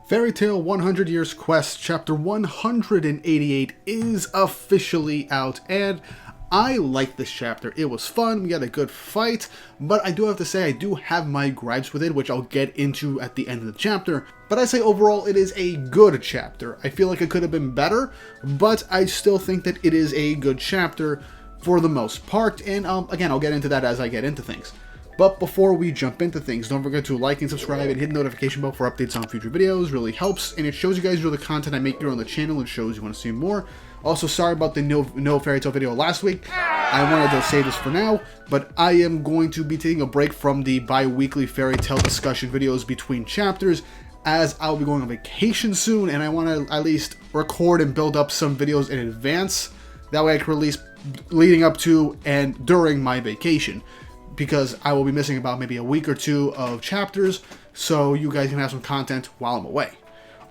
Fairy Tail 100 Years Quest Chapter 188 is officially out, and I like this chapter. It was fun, we got a good fight, but I do have to say I do have my gripes with it, which I'll get into at the end of the chapter. But I say overall it is a good chapter. I feel like it could have been better, but I still think that it is a good chapter for the most part, and again, I'll get into that as I get into things. But before we jump into things, don't forget to like and subscribe and hit the notification bell for updates on future videos. Really helps, and it shows you guys the content I make here on the channel and shows you want to see more. Also, sorry about the no Fairy Tail video last week. I wanted to say this for now, but I am going to be taking a break from the bi-weekly Fairy Tail discussion videos between chapters, as I'll be going on vacation soon, and I want to at least record and build up some videos in advance. That way I can release leading up to and during my vacation, because I will be missing about maybe a week or two of chapters, so you guys can have some content while I'm away.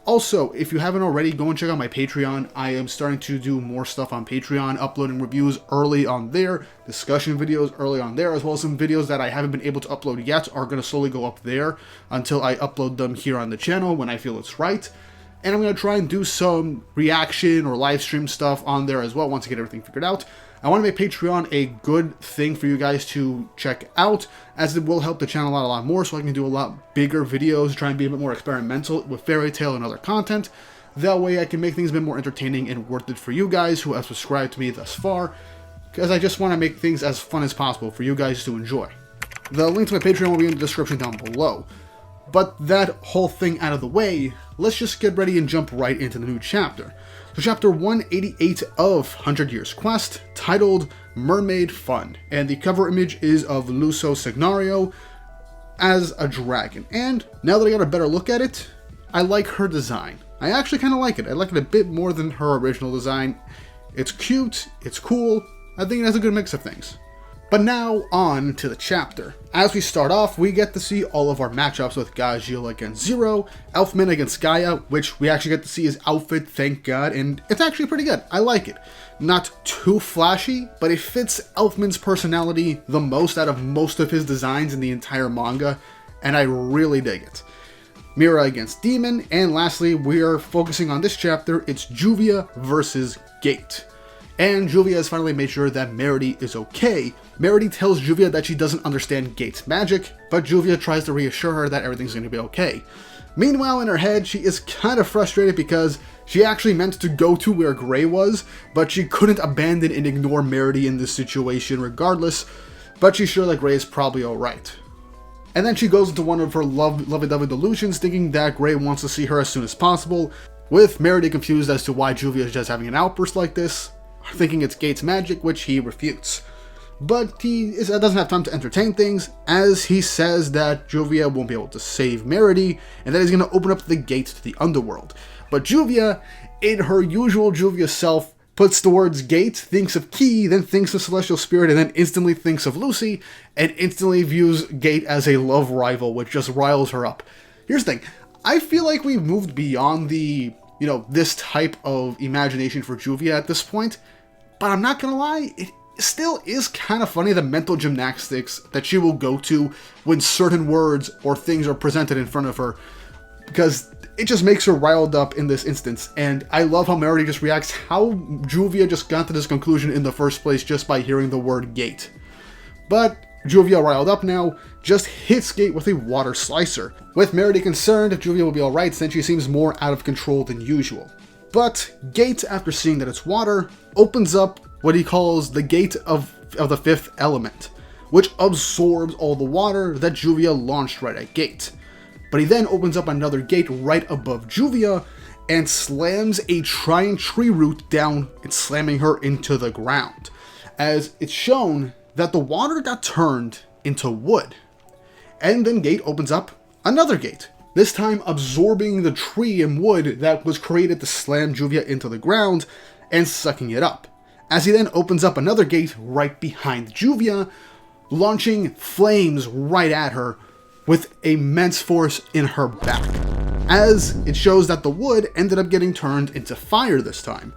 Also, if you haven't already, go and check out my Patreon. I am starting to do more stuff on Patreon, uploading reviews early on there, discussion videos early on there, as well as some videos that I haven't been able to upload yet are going to slowly go up there until I upload them here on the channel when I feel it's right. And I'm going to try and do some reaction or live stream stuff on there as well once I get everything figured out. I want to make Patreon a good thing for you guys to check out, as it will help the channel out a lot more, so I can do a lot bigger videos, try and be a bit more experimental with Fairy Tail and other content. That way I can make things a bit more entertaining and worth it for you guys who have subscribed to me thus far, because I just want to make things as fun as possible for you guys to enjoy. The link to my Patreon will be in the description down below. But that whole thing out of the way, let's just get ready and jump right into the new chapter. So chapter 188 of 100 Years Quest, titled Mermaid Fun, and the cover image is of Luso Signario as a dragon. And now that I got a better look at it, I like her design. I actually kind of like it. I like it a bit more than her original design. It's cute, it's cool, I think it has a good mix of things. But now, on to the chapter. As we start off, we get to see all of our matchups with Gajeel against Zero, Elfman against Gaia, which we actually get to see his outfit, thank God, and it's actually pretty good. I like it. Not too flashy, but it fits Elfman's personality the most out of most of his designs in the entire manga, and I really dig it. Mira against Demon, and lastly, we are focusing on this chapter, it's Juvia versus Gate. And Juvia has finally made sure that Meredy is okay. Meredy tells Juvia that she doesn't understand Gate's magic, but Juvia tries to reassure her that everything's going to be okay. Meanwhile, in her head, she is kind of frustrated because she actually meant to go to where Gray was, but she couldn't abandon and ignore Meredy in this situation regardless, but she's sure that Gray is probably alright. And then she goes into one of her lovey-dovey delusions, thinking that Gray wants to see her as soon as possible, with Meredy confused as to why Juvia is just having an outburst like this, thinking it's Gate's magic, which he refutes. But he doesn't have time to entertain things, as he says that Juvia won't be able to save Meredy, and that he's going to open up the gate to the underworld. But Juvia, in her usual Juvia self, puts the words Gate, thinks of Key, then thinks of Celestial Spirit, and then instantly thinks of Lucy, and instantly views Gate as a love rival, which just riles her up. Here's the thing, I feel like we've moved beyond the this type of imagination for Juvia at this point, but I'm not gonna lie, it still is kind of funny the mental gymnastics that she will go to when certain words or things are presented in front of her, because it just makes her riled up in this instance, and I love how Meredy just reacts, how Juvia just got to this conclusion in the first place just by hearing the word Gate. But Juvia, riled up now, just hits Gate with a water slicer. With Meredy concerned if Juvia will be alright since she seems more out of control than usual. But Gate, after seeing that it's water, opens up what he calls the Gate of the Fifth Element, which absorbs all the water that Juvia launched right at Gate. But he then opens up another gate right above Juvia and slams a trying tree root down and slamming her into the ground, as it's shown that the water got turned into wood. And then Gate opens up another gate, this time absorbing the tree and wood that was created to slam Juvia into the ground and sucking it up, as he then opens up another gate right behind Juvia, launching flames right at her with immense force in her back, as it shows that the wood ended up getting turned into fire this time.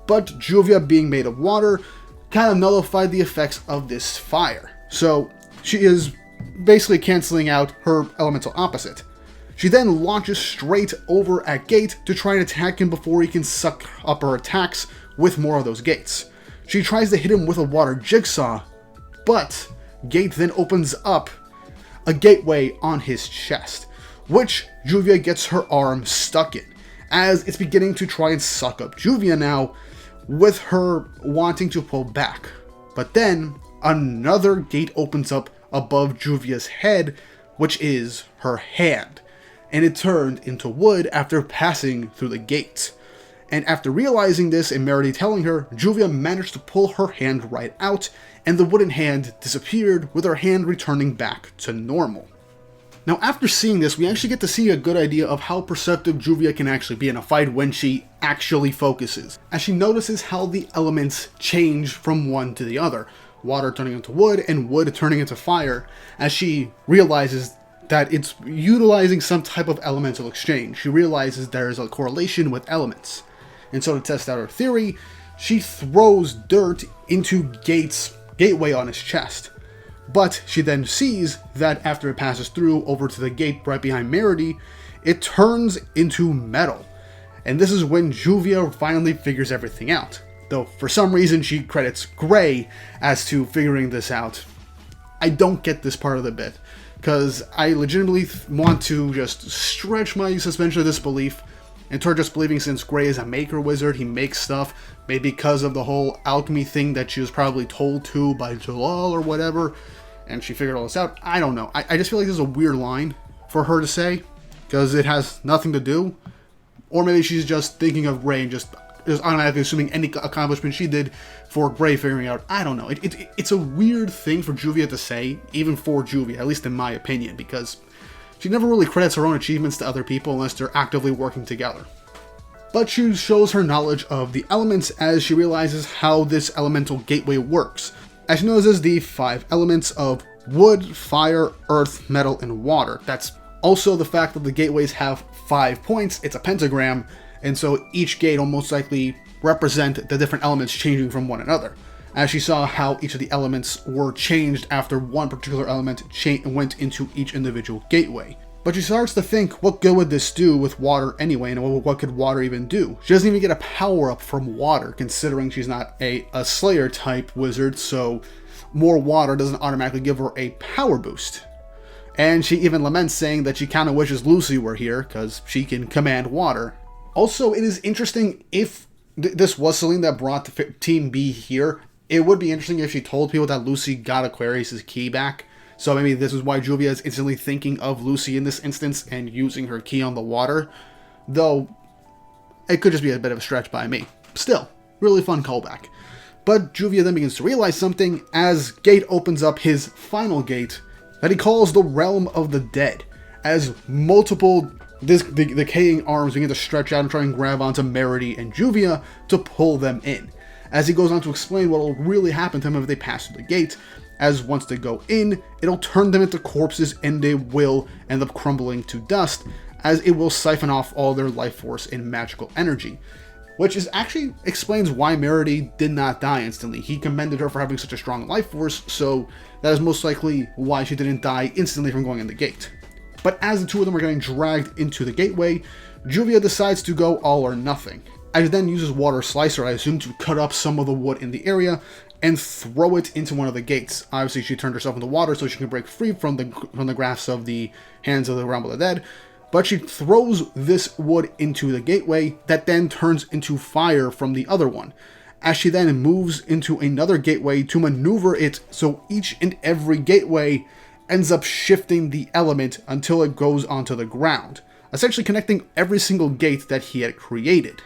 But Juvia, being made of water, kind of nullified the effects of this fire, so she is basically canceling out her elemental opposite. She then launches straight over at Gate to try and attack him before he can suck up her attacks with more of those gates. She tries to hit him with a water jigsaw, but Gate then opens up a gateway on his chest, which Juvia gets her arm stuck in, as it's beginning to try and suck up Juvia now, with her wanting to pull back. But then another gate opens up above Juvia's head, which is her hand, and it turned into wood after passing through the gate. And after realizing this and Meredy telling her, Juvia managed to pull her hand right out, and the wooden hand disappeared, with her hand returning back to normal. Now, after seeing this, we actually get to see a good idea of how perceptive Juvia can actually be in a fight when she actually focuses, as she notices how the elements change from one to the other, water turning into wood and wood turning into fire, as she realizes that it's utilizing some type of elemental exchange. She realizes there's a correlation with elements. And so to test out her theory, she throws dirt into Gate's gateway on his chest. But she then sees that after it passes through over to the gate right behind Meredy, it turns into metal. And this is when Juvia finally figures everything out. Though for some reason she credits Gray as to figuring this out. I don't get this part of the bit, because I legitimately want to just stretch my suspension of disbelief and start just believing, since Gray is a maker wizard, he makes stuff, maybe because of the whole alchemy thing that she was probably told to by Jalal or whatever, and she figured all this out. I don't know. I just feel like this is a weird line for her to say, because it has nothing to do. Or maybe she's just thinking of Gray and just automatically assuming any accomplishment she did for Gray figuring out. I don't know. It's a weird thing for Juvia to say, even for Juvia, at least in my opinion, because she never really credits her own achievements to other people unless they're actively working together. But she shows her knowledge of the elements as she realizes how this elemental gateway works, as she knows the 5 elements of wood, fire, earth, metal, and water. That's also the fact that the gateways have 5 points. It's a pentagram, and so each gate will most likely represent the different elements changing from one another, as she saw how each of the elements were changed after one particular element went into each individual gateway. But she starts to think, what good would this do with water anyway, and what could water even do? She doesn't even get a power-up from water, considering she's not a Slayer-type wizard, so more water doesn't automatically give her a power boost. And she even laments, saying that she kind of wishes Lucy were here, because she can command water. Also, it is interesting if this was something that brought Team B here. It would be interesting if she told people that Lucy got Aquarius' key back. So maybe this is why Juvia is instantly thinking of Lucy in this instance and using her key on the water. Though, it could just be a bit of a stretch by me. Still, really fun callback. But Juvia then begins to realize something as Gate opens up his final gate that he calls the Realm of the Dead, as multiple decaying arms begin to stretch out and try and grab onto Meredy and Juvia to pull them in. As he goes on to explain what will really happen to them if they pass through the gate, as once they go in, it'll turn them into corpses and they will end up crumbling to dust, as it will siphon off all their life force and magical energy. Which is actually explains why Meredy did not die instantly. He commended her for having such a strong life force, so that is most likely why she didn't die instantly from going in the gate. But as the two of them are getting dragged into the gateway, Juvia decides to go all or nothing. As she then uses Water Slicer, I assume, to cut up some of the wood in the area and throw it into one of the gates. Obviously, she turned herself into water so she can break free from the grasp of the hands of the Realm of the Dead. But she throws this wood into the gateway that then turns into fire from the other one, as she then moves into another gateway to maneuver it so each and every gateway ends up shifting the element until it goes onto the ground, essentially connecting every single gate that he had created.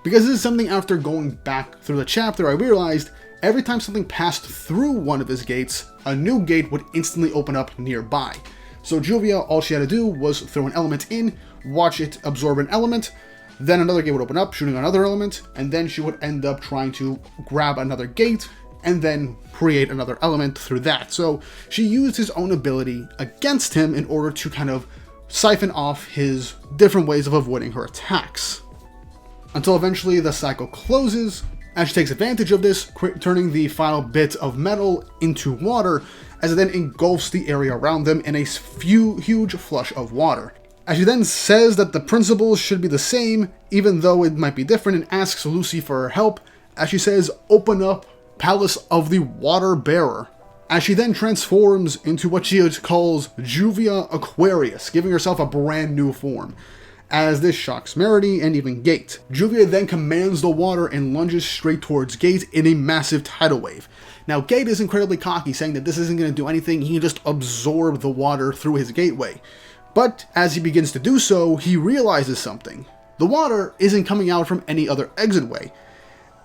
Because this is something after going back through the chapter I realized, every time something passed through one of his gates, a new gate would instantly open up nearby. So Juvia, all she had to do was throw an element in, watch it absorb an element, then another gate would open up, shooting another element, and then she would end up trying to grab another gate, and then create another element through that. So she used his own ability against him in order to kind of siphon off his different ways of avoiding her attacks. Until eventually the cycle closes, as she takes advantage of this, turning the final bit of metal into water, as it then engulfs the area around them in a huge flush of water. As she then says that the principles should be the same, even though it might be different, and asks Lucy for her help, as she says, "Open up, Palace of the Water Bearer." As she then transforms into what she calls Juvia Aquarius, giving herself a brand new form. As this shocks Meredy and even Gate. Juvia then commands the water and lunges straight towards Gate in a massive tidal wave. Now, Gate is incredibly cocky, saying that this isn't going to do anything, he can just absorb the water through his gateway. But as he begins to do so, he realizes something. The water isn't coming out from any other exit way,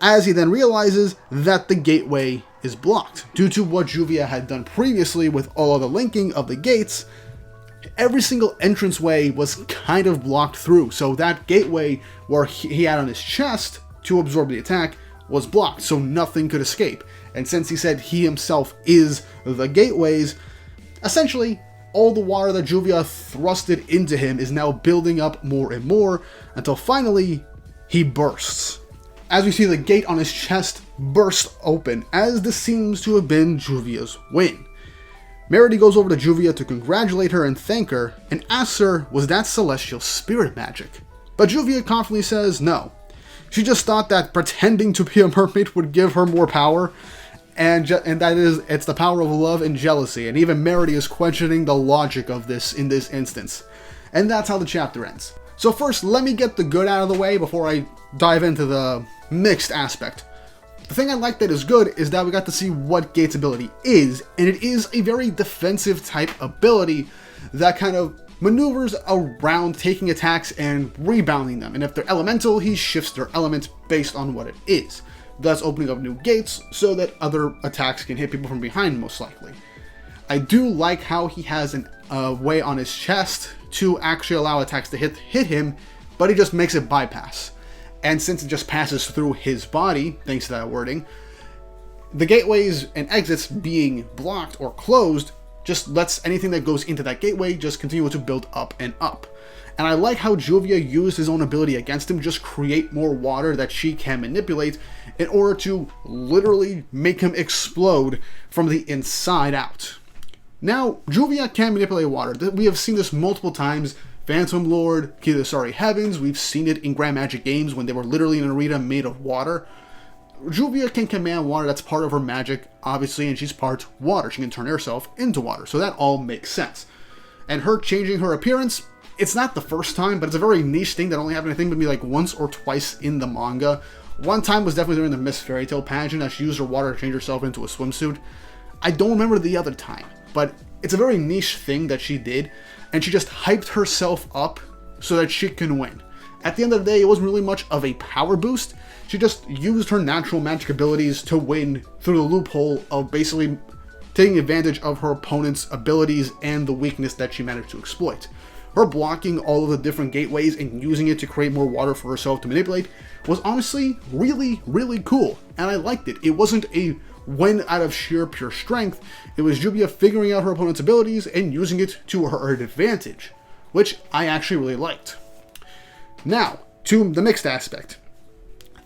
as he then realizes that the gateway is blocked. Due to what Juvia had done previously with all of the linking of the gates, every single entranceway was kind of blocked through, so that gateway where he had on his chest to absorb the attack was blocked, so nothing could escape. And since he said he himself is the gateways, essentially all the water that Juvia thrusted into him is now building up more and more until finally he bursts. As we see the gate on his chest burst open, as this seems to have been Juvia's win. Meredy goes over to Juvia to congratulate her and thank her, and asks her, was that celestial spirit magic? But Juvia confidently says no. She just thought that pretending to be a mermaid would give her more power, and that is, it's the power of love and jealousy, and even Meredy is questioning the logic of this in this instance. And that's how the chapter ends. So first, let me get the good out of the way before I dive into the mixed aspect. The thing I like that is good is that we got to see what Gate's ability is, and it is a very defensive type ability that kind of maneuvers around taking attacks and rebounding them, and if they're elemental, he shifts their element based on what it is, thus opening up new gates so that other attacks can hit people from behind most likely. I do like how he has a way on his chest to actually allow attacks to hit him, but he just makes it bypass. And since it just passes through his body, thanks to that wording, the gateways and exits being blocked or closed just lets anything that goes into that gateway just continue to build up and up. And I like how Juvia used his own ability against him, just create more water that she can manipulate in order to literally make him explode from the inside out. Now, Juvia can manipulate water. We have seen this multiple times. Phantom Lord, Key to the Starry Heavens, we've seen it in Grand Magic games when they were literally in an arena made of water. Juvia can command water, that's part of her magic, obviously, and she's part water. She can turn herself into water, so that all makes sense. And her changing her appearance, it's not the first time, but it's a very niche thing that only happened, I think, maybe like once or twice in the manga. One time was definitely during the Miss Fairy Tale pageant, as she used her water to change herself into a swimsuit. I don't remember the other time, but it's a very niche thing that she did, and she just hyped herself up so that she can win. At the end of the day, it wasn't really much of a power boost. She just used her natural magic abilities to win through the loophole of basically taking advantage of her opponent's abilities and the weakness that she managed to exploit. Her blocking all of the different gateways and using it to create more water for herself to manipulate was honestly really, really cool, and I liked it. It wasn't a win out of sheer pure strength. It was Juvia figuring out her opponent's abilities and using it to her advantage, which I actually really liked. Now, to the mixed aspect.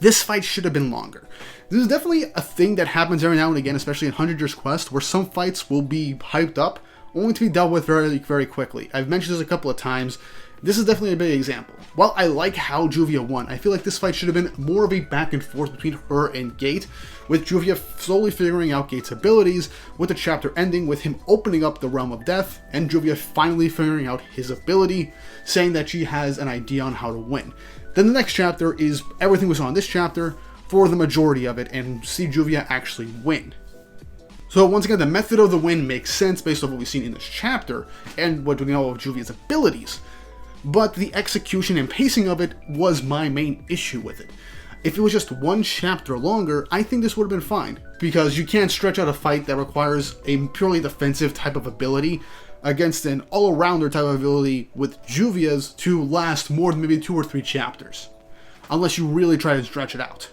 This fight should have been longer. This is definitely a thing that happens every now and again, especially in 100 Years Quest, where some fights will be hyped up, only to be dealt with very, very quickly. I've mentioned this a couple of times. This is definitely a big example. While I like how Juvia won, I feel like this fight should have been more of a back and forth between her and Gate, with Juvia slowly figuring out Gate's abilities, with the chapter ending with him opening up the Realm of Death, and Juvia finally figuring out his ability, saying that she has an idea on how to win. Then the next chapter is everything was on this chapter for the majority of it, and see Juvia actually win. So once again, the method of the win makes sense based on what we've seen in this chapter, and what we know of Juvia's abilities. But the execution and pacing of it was my main issue with it. If it was just one chapter longer, I think this would have been fine, because you can't stretch out a fight that requires a purely defensive type of ability against an all-arounder type of ability with Juvia's to last more than maybe 2 or 3 chapters, unless you really try to stretch it out.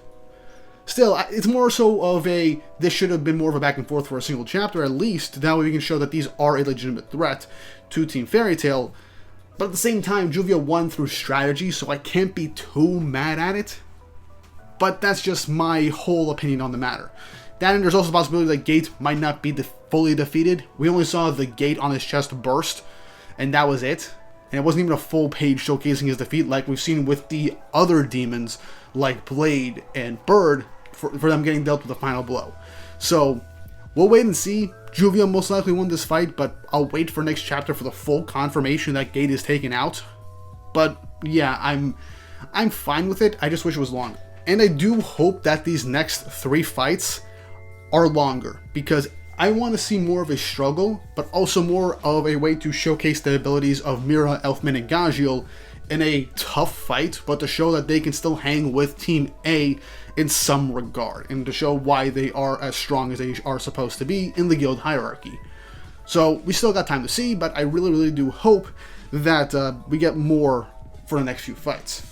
Still, it's more so of a, this should have been more of a back and forth for a single chapter at least, that way we can show that these are a legitimate threat to Team Fairy Tail. But at the same time, Juvia won through strategy, so I can't be too mad at it. But that's just my whole opinion on the matter. That, and there's also the possibility that Gate might not be fully defeated. We only saw the gate on his chest burst, and that was it. and it wasn't even a full page showcasing his defeat like we've seen with the other demons like Blade and Bird for them getting dealt with the final blow. So we'll wait and see. Juvia most likely won this fight, but I'll wait for next chapter for the full confirmation that Gate is taken out. But yeah, I'm fine with it. I just wish it was longer. And I do hope that these next 3 fights are longer, because I want to see more of a struggle, but also more of a way to showcase the abilities of Mira, Elfman, and Gajiel in a tough fight, but to show that they can still hang with Team A in some regard, and to show why they are as strong as they are supposed to be in the guild hierarchy. So we still got time to see, but I really do hope that we get more for the next few fights.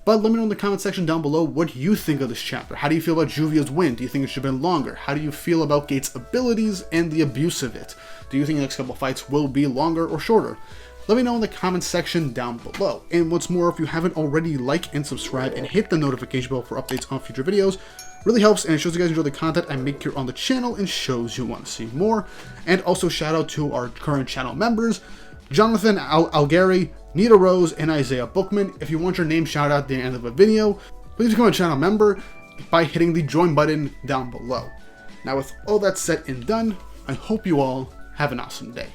But let me know in the comment section down below what you think of this chapter. How do you feel about Juvia's win? Do you think it should have been longer? How do you feel about Gate's abilities and the abuse of it? Do you think the next couple fights will be longer or shorter? Let me know in the comment section down below. And what's more, if you haven't already, like and subscribe and hit the notification bell for updates on future videos. Really helps, and it shows you guys enjoy the content I make here on the channel and shows you want to see more. And also shout out to our current channel members, Jonathan Algary, Nita Rose, and Isaiah Bookman. If you want your name shout out at the end of a video, please become a channel member by hitting the join button down below. Now with all that said and done, I hope you all have an awesome day.